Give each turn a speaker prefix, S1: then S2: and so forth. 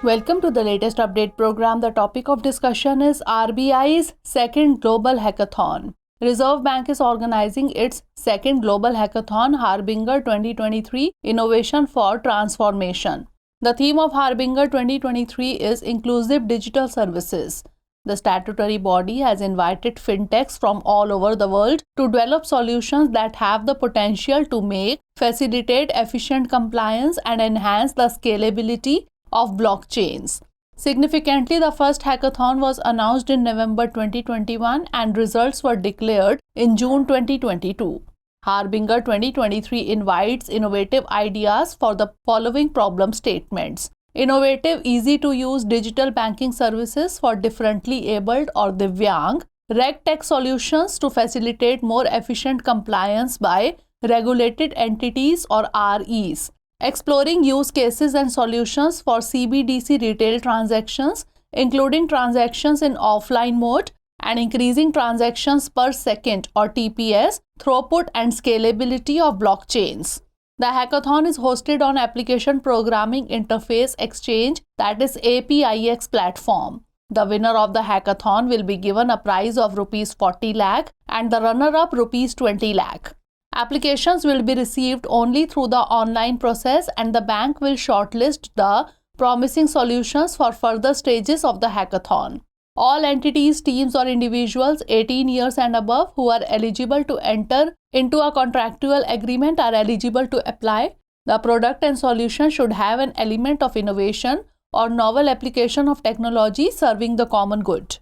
S1: Welcome to the latest update program. The topic of discussion is RBI's second global hackathon. Reserve Bank is organizing its second global hackathon, HARBINGER 2023 Innovation for Transformation. The theme of HARBINGER 2023 is Inclusive Digital Services. The statutory body has invited fintechs from all over the world to develop solutions that have the potential to facilitate efficient compliance and enhance the scalability of blockchains. Significantly, the first hackathon was announced in November 2021 and results were declared in June 2022. HARBINGER 2023 invites innovative ideas for the following problem statements. Innovative, easy-to-use digital banking services for differently abled or Divyang. RegTech solutions to facilitate more efficient compliance by regulated entities or REs. Exploring use cases and solutions for CBDC retail transactions, including transactions in offline mode and increasing transactions per second or TPS, throughput and scalability of blockchains. The hackathon is hosted on Application Programming Interface Exchange, that is APIX platform. The winner of the hackathon will be given a prize of Rs 40 lakh and the runner-up Rs 20 lakh. Applications will be received only through the online process and the bank will shortlist the promising solutions for further stages of the hackathon. All entities, teams or individuals 18 years and above who are eligible to enter into a contractual agreement are eligible to apply. The product and solution should have an element of innovation or novel application of technology serving the common good.